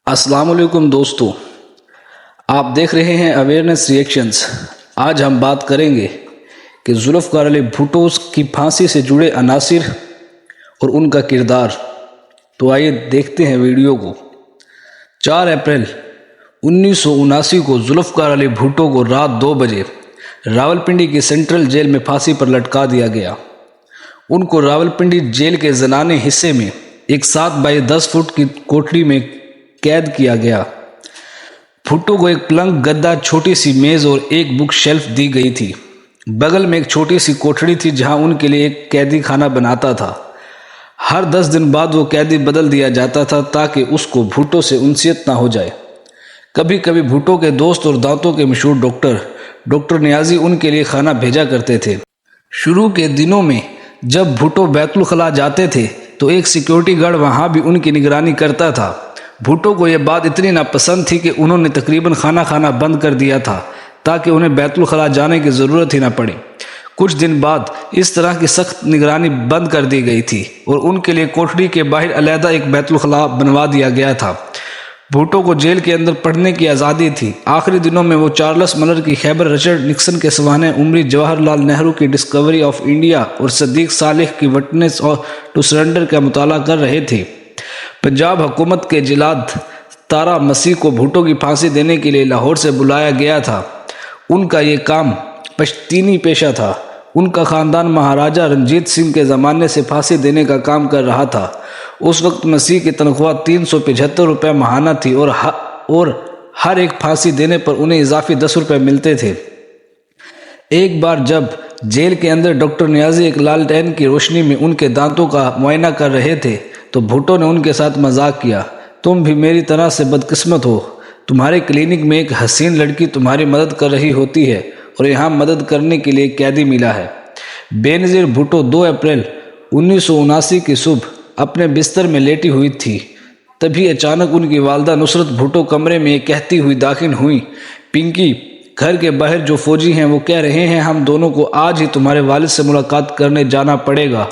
अस्सलाम वालेकुम दोस्तों, आप देख रहे हैं अवेयरनेस रिएक्शंस। आज हम बात करेंगे कि जुल्फ़िकार अली भुट्टो की फांसी से जुड़े अनासिर और उनका किरदार। तो आइए देखते हैं वीडियो को। 4 अप्रैल 1979 को जुल्फ़िकार अली भुट्टो को रात 2 बजे रावलपिंडी की सेंट्रल जेल में फांसी पर लटका दिया गया। उनको रावलपिंडी जेल के जनाने हिस्से में एक 7 बाई 10 फुट की कोठरी में कैद किया गया। भुट्टो को एक पलंग, गद्दा, छोटी सी मेज और एक बुक शेल्फ दी गई थी। बगल में एक छोटी सी कोठरी थी जहां उनके लिए एक कैदी खाना बनाता था। हर 10 दिन बाद वो कैदी बदल दिया जाता था ताकि उसको भुट्टो से उनसियत ना हो जाए। कभी कभी भुट्टो के दोस्त और दांतों के मशहूर डॉक्टर नियाजी उनके लिए खाना भेजा करते थे। शुरू के दिनों में जब भुट्टो बैतुल खला जाते थे तो एक सिक्योरिटी गार्ड वहां भी उनकी निगरानी करता था। भुट्टो को यह बात इतनी नापसंद थी कि उन्होंने तकरीबन खाना खाना बंद कर दिया था ताकि उन्हें बैतुल खला जाने की ज़रूरत ही ना पड़े। कुछ दिन बाद इस तरह की सख्त निगरानी बंद कर दी गई थी और उनके लिए कोठरी के बाहर अलहदा एक बैतुल खला बनवा दिया गया था। भुट्टो को जेल के अंदर पढ़ने की आज़ादी थी। आखिरी दिनों में वो चार्ल्स मलर की खैबर रिचर्ड निक्सन के सवाने उमरी, जवाहरलाल नेहरू की डिस्कवरी ऑफ इंडिया और सदीक सालेह की विटनेस टू सरेंडर का मुताला कर रहे थे। पंजाब हुकूमत के जिलाद तारा मसीह को भुट्टो की फांसी देने के लिए लाहौर से बुलाया गया था। उनका ये काम पश्तीनी पेशा था। उनका ख़ानदान महाराजा रंजीत सिंह के ज़माने से फांसी देने का काम कर रहा था। उस वक्त मसीह की तनख्वाह 375 रुपये माहाना थी और हर एक फांसी देने पर उन्हें इजाफी 10 रुपये मिलते थे। एक बार जब जेल के अंदर डॉक्टर नियाजी एक लालटेन की रोशनी में उनके दांतों का मुआयना कर रहे थे तो भुट्टो ने उनके साथ मजाक किया, तुम भी मेरी तरह से बदकिस्मत हो। तुम्हारे क्लिनिक में एक हसीन लड़की तुम्हारी मदद कर रही होती है और यहाँ मदद करने के लिए कैदी मिला है। बेनज़ीर भुट्टो 2 अप्रैल 1979 की सुबह अपने बिस्तर में लेटी हुई थी। तभी अचानक उनकी वालदा नुसरत भुट्टो कमरे में कहती हुई दाखिल हुई, पिंकी, घर के बाहर जो फौजी हैं वो कह रहे हैं हम दोनों को आज ही तुम्हारे वालिद से मुलाकात करने जाना पड़ेगा।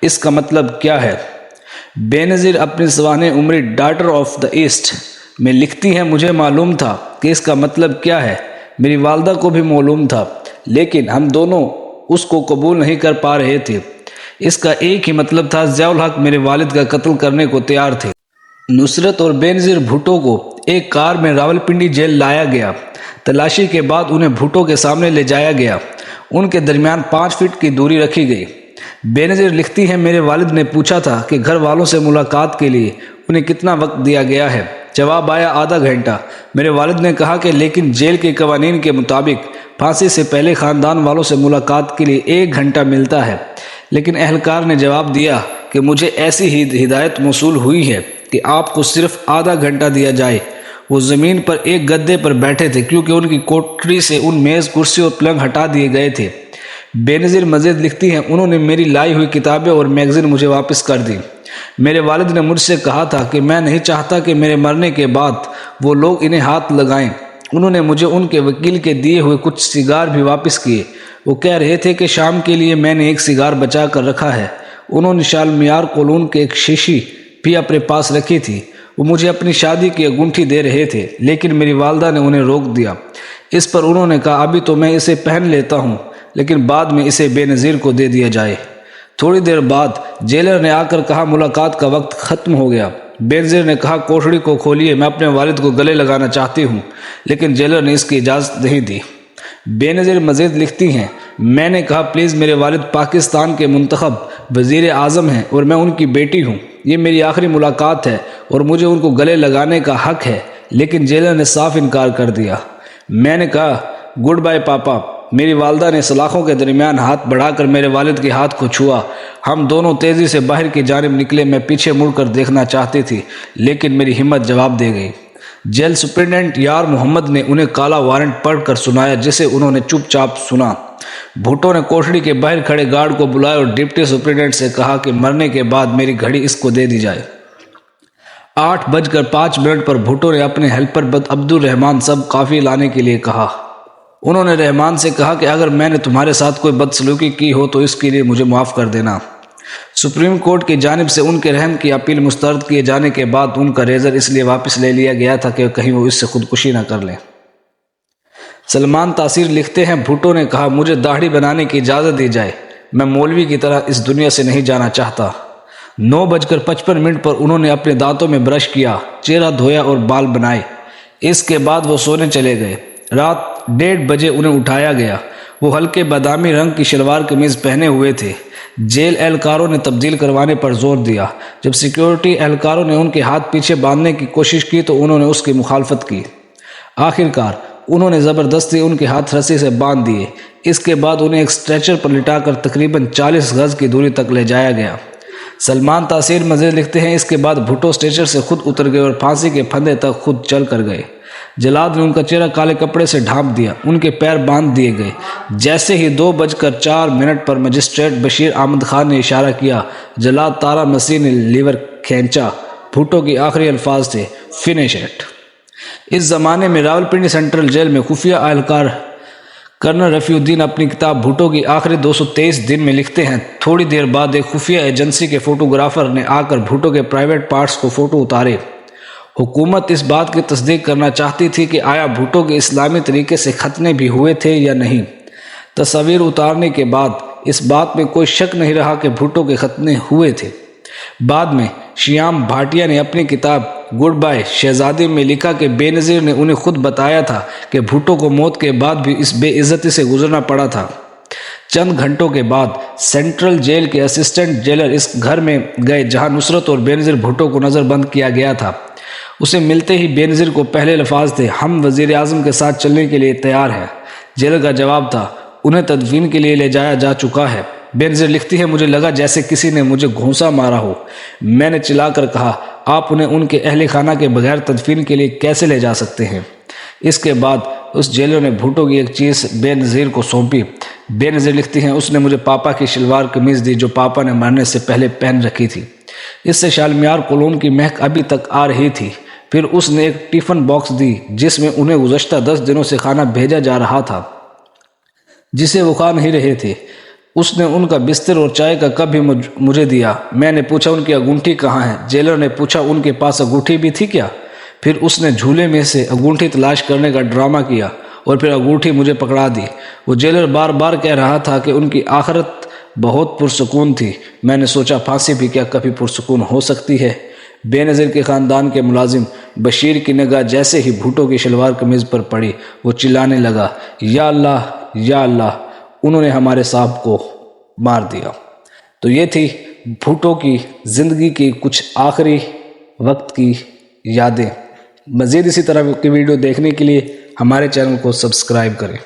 इसका मतलब क्या है? बेनज़ीर अपनी सवाने उमरी डॉटर ऑफ द ईस्ट में लिखती हैं, मुझे मालूम था कि इसका मतलब क्या है। मेरी वालदा को भी मालूम था लेकिन हम दोनों उसको कबूल नहीं कर पा रहे थे। इसका एक ही मतलब था, ज़ियाउल हक मेरे वालिद का कत्ल करने को तैयार थे। नुसरत और बेनज़ीर भुट्टो को एक कार में रावलपिंडी जेल लाया गया। तलाशी के बाद उन्हें भुट्टो के सामने ले जाया गया। उनके दरमियान 5 फीट की दूरी रखी गई। बेनज़ीर लिखती हैं, मेरे वालिद ने पूछा था कि घर वालों से मुलाकात के लिए उन्हें कितना वक्त दिया गया है। जवाब आया, आधा घंटा। मेरे वालिद ने कहा कि लेकिन जेल के कवानीन के मुताबिक फांसी से पहले ख़ानदान वालों से मुलाकात के लिए 1 घंटा मिलता है। लेकिन अहलकार ने जवाब दिया कि मुझे ऐसी ही हिदायत मौसूल हुई है कि आपको सिर्फ आधा घंटा दिया जाए। वो ज़मीन पर एक गद्दे पर बैठे थे क्योंकि उनकी कोठरी से उन मेज़, कुर्सी और पलंग हटा दिए गए थे। बेनज़ीर मज़ीद लिखती हैं, उन्होंने मेरी लाई हुई किताबें और मैगज़ीन मुझे वापस कर दी। मेरे वालिद ने मुझसे कहा था कि मैं नहीं चाहता कि मेरे मरने के बाद वो लोग इन्हें हाथ लगाएं। उन्होंने मुझे उनके वकील के दिए हुए कुछ सिगार भी वापस किए। वो कह रहे थे कि शाम के लिए मैंने एक सिगार बचा कर रखा है। उन्होंने शालमियार कॉलोन के एक शीशी भी अपने पास रखी थी। वो मुझे अपनी शादी की अंगूठी दे रहे थे लेकिन मेरी वालदा ने उन्हें रोक दिया। इस पर उन्होंने कहा, अभी तो मैं इसे पहन लेता हूँ लेकिन बाद में इसे बेनज़ीर को दे दिया जाए। थोड़ी देर बाद जेलर ने आकर कहा, मुलाकात का वक्त ख़त्म हो गया। बेनज़ीर ने कहा, कोठरी को खोलिए, मैं अपने वालिद को गले लगाना चाहती हूँ। लेकिन जेलर ने इसकी इजाज़त नहीं दी। बेनज़ीर मज़ीद लिखती हैं, मैंने कहा, प्लीज़, मेरे वालिद पाकिस्तान के मुंतखब वज़ीर आज़म हैं और मैं उनकी बेटी हूँ। ये मेरी आखिरी मुलाकात है और मुझे उनको गले लगाने का हक़ है। लेकिन जेलर ने साफ इनकार कर दिया। मैंने कहा, गुड बाय पापा। मेरी वालदा ने सलाखों के दरमियान हाथ बढ़ाकर मेरे वालिद के हाथ को छुआ। हम दोनों तेज़ी से बाहर की जानिब निकले। मैं पीछे मुड़कर देखना चाहती थी लेकिन मेरी हिम्मत जवाब दे गई। जेल सुप्रिटेंडेंट यार मोहम्मद ने उन्हें काला वारंट पढ़कर सुनाया जिसे उन्होंने चुपचाप सुना। भुट्टो ने कोठरी के बाहर खड़े गार्ड को बुलाया और डिप्टी सुप्रिटेंडेंट से कहा कि मरने के बाद मेरी घड़ी इसको दे दी जाए। 8:05 पर भुट्टो ने अपने हेल्पर अब्दुल रहमान सब काफ़ी लाने के लिए कहा। उन्होंने रहमान से कहा कि अगर मैंने तुम्हारे साथ कोई बदसलूकी की हो तो इसके लिए मुझे माफ़ कर देना। سپریم کورٹ کی جانب سے ان کے رحم کی اپیل مسترد کیے جانے کے بعد ان کا ریزر اس لیے واپس لے لیا گیا تھا کہ کہیں وہ اس سے خودکشی نہ کر لیں۔ سلمان تاثیر لکھتے ہیں، بھٹو نے کہا مجھے داڑھی بنانے کی اجازت دی جائے، میں مولوی کی طرح اس دنیا سے نہیں جانا چاہتا۔ 9:55 پر انہوں نے اپنے دانتوں میں برش کیا، چہرہ دھویا اور بال بنائے۔ اس کے بعد وہ سونے چلے گئے۔ رات 1:30 بجے انہیں اٹھایا گیا۔ وہ ہلکے بادامی رنگ کی شلوار قمیض پہنے ہوئے تھے۔ جیل اہلکاروں نے تبدیل کروانے پر زور دیا۔ جب سیکیورٹی اہلکاروں نے ان کے ہاتھ پیچھے باندھنے کی کوشش کی تو انہوں نے اس کی مخالفت کی۔ آخرکار انہوں نے زبردستی ان کے ہاتھ رسی سے باندھ دیے۔ اس کے بعد انہیں ایک اسٹریچر پر لٹا کر تقریباً 40 گز کی دوری تک لے جایا گیا۔ سلمان تاثیر مزید لکھتے ہیں، اس کے بعد بھٹو اسٹریچر سے خود اتر گئے اور پھانسی کے پھندے تک خود چل کر گئے۔ جلاد نے ان کا چہرہ کالے کپڑے سے ڈھانپ دیا، ان کے پیر باندھ دیے گئے۔ جیسے ہی 2:04 پر مجسٹریٹ بشیر احمد خان نے اشارہ کیا، جلاد تارا مسیح نے لیور کھینچا۔ بھٹو کے آخری الفاظ تھے، فنش اٹ۔ اس زمانے میں راولپنڈی سینٹرل جیل میں خفیہ اہلکار کرنل رفیع الدین اپنی کتاب بھٹو کی آخری 223 دن میں لکھتے ہیں، تھوڑی دیر بعد ایک خفیہ ایجنسی کے فوٹوگرافر نے آ کر بھٹو کے پرائیویٹ پارٹس کو فوٹو اتارے۔ حکومت اس بات کی تصدیق کرنا چاہتی تھی کہ آیا بھٹو کے اسلامی طریقے سے ختنے بھی ہوئے تھے یا نہیں۔ تصاویر اتارنے کے بعد اس بات میں کوئی شک نہیں رہا کہ بھٹو کے ختنے ہوئے تھے۔ بعد میں شیام بھاٹیا نے اپنی کتاب گڈ بائے شہزادی میں لکھا کہ بے نظیر نے انہیں خود بتایا تھا کہ بھٹو کو موت کے بعد بھی اس بے عزتی سے گزرنا پڑا تھا۔ چند گھنٹوں کے بعد سینٹرل جیل کے اسسٹنٹ جیلر اس گھر میں گئے جہاں نصرت اور بے نظیر بھٹو کو نظر بند کیا گیا تھا۔ اسے ملتے ہی بے نظیر کو پہلے الفاظ تھے، ہم وزیر اعظم کے ساتھ چلنے کے لیے تیار ہیں۔ جیلر کا جواب تھا، انہیں تدفین کے لیے لے جایا جا چکا ہے۔ بے نظیر لکھتی ہے، مجھے لگا جیسے کسی نے مجھے گھونسا مارا ہو۔ میں نے چلا کر کہا، آپ انہیں ان کے اہل خانہ کے بغیر تدفین کے لیے کیسے لے جا سکتے ہیں؟ اس کے بعد اس جیلر نے بھٹو کی ایک چیز بے نظیر کو سونپی۔ بے نظیر لکھتی ہیں، اس نے مجھے پاپا کی شلوار قمیض دی جو پاپا نے مرنے سے پہلے پہن رکھی تھی۔ اس سے شالمیار کولون کی مہک ابھی تک آ رہی تھی۔ پھر اس نے ایک ٹیفن باکس دی جس میں انہیں گزشتہ 10 دنوں سے کھانا بھیجا جا رہا تھا جسے وہ کھا نہیں رہے تھے۔ اس نے ان کا بستر اور چائے کا کپ بھی مجھے دیا۔ میں نے پوچھا ان کی انگوٹھی کہاں ہے؟ جیلر نے پوچھا، ان کے پاس انگوٹھی بھی تھی کیا؟ پھر اس نے جھولے میں سے انگوٹھی تلاش کرنے کا ڈرامہ کیا اور پھر انگوٹھی مجھے پکڑا دی۔ وہ جیلر بار بار کہہ رہا تھا کہ ان کی آخرت بہت پرسکون تھی۔ میں نے سوچا پھانسی بھی کیا کبھی پرسکون ہو سکتی ہے؟ بے نظیر کے خاندان کے ملازم بشیر کی نگاہ جیسے ہی بھٹو کی شلوار قمیض پر پڑی، وہ چلانے لگا، یا اللہ یا اللہ، انہوں نے ہمارے صاحب کو مار دیا۔ تو یہ تھی بھٹو کی زندگی کی کچھ آخری وقت کی یادیں۔ مزید اسی طرح کی ویڈیو دیکھنے کے لیے ہمارے چینل کو سبسکرائب کریں۔